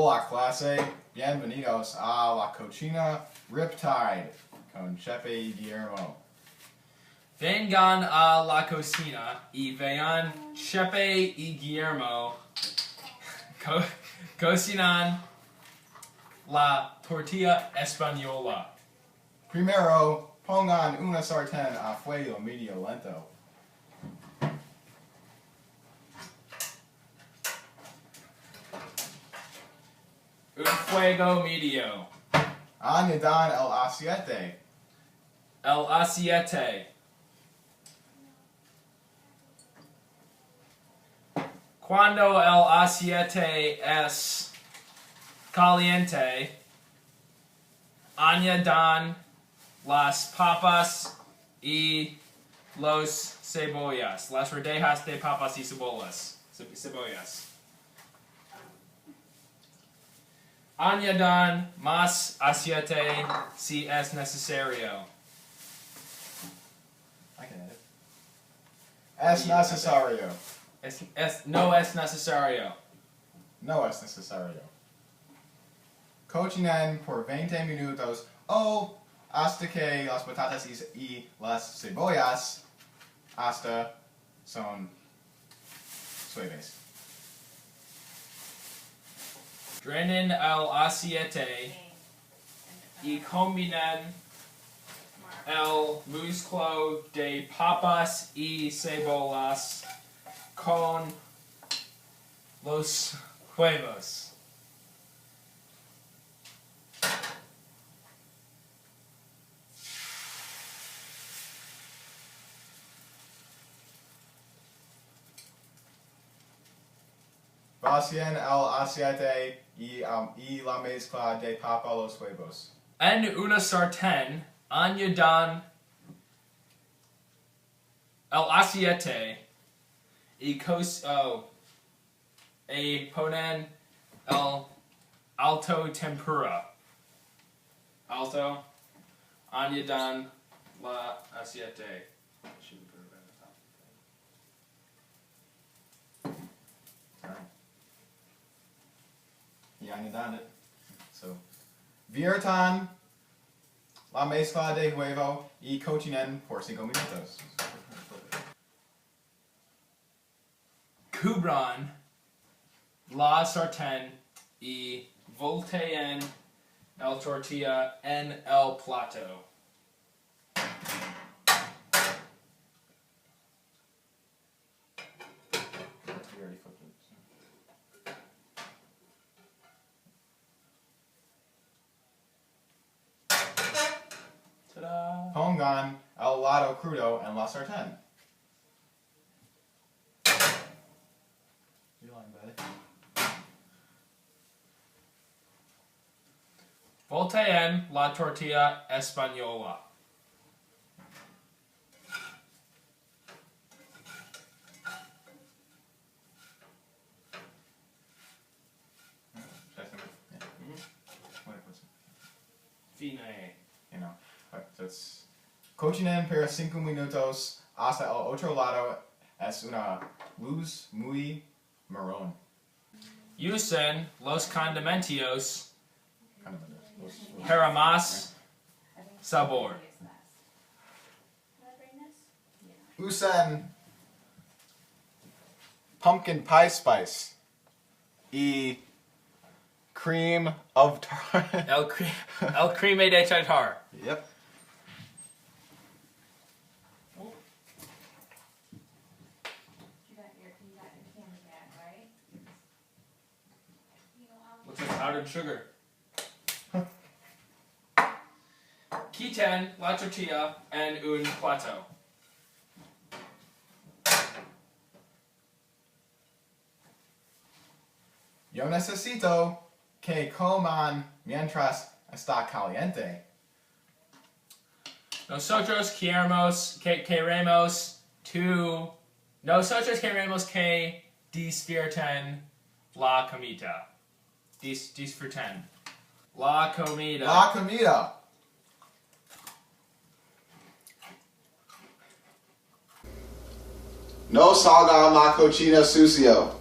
Hola clase, bienvenidos a la cocina Riptide con Chefe Guillermo. Vengan a la cocina y vean Chepe y Guillermo cocinan la tortilla española. Primero, pongan una sartén a fuego medio lento. Un fuego medio. Añadan el aceite. El aceite. Cuando el aceite es caliente, añadan las papas y los cebollas, las rodajas de papas y cebollas. Añadan más aceite si es necesario. I can edit. Es necesario. No es necesario. No es necesario. Cocinen por 20 minutos o hasta que las patatas y las cebollas hasta son suaves. Drenen el aceite y combinen el muslo de papas y cebollas con los huevos. Vacíen el aceite y la mezcla de papa a los huevos. En una sartén añadan el aceite y ponen el alto tempura. Añadan la aceite. Y añadan it. So, viertan la mezcla de huevo y cocinen por 5 minutos. Cubran la sartén y volteen el tortilla en el plato. We already cooked it. Ta-da! Pongan el lado crudo en la sartén. You lying, buddy? Volteen la tortilla española. Fine. You know, so it's cocinen por 5 minutos hasta el otro lado es una luz muy marrón. Usen los condimentos Los- para más sabor. Usen pumpkin pie spice y cream of tartar. El creme de tartar. Yep. Looks like powdered sugar. Quiten la tortilla en un plato. Yo necesito que coman mientras está caliente. Nosotros queremos que disfruten la comida. Disfruten. La comida. La comida. No salga la cocina sucio.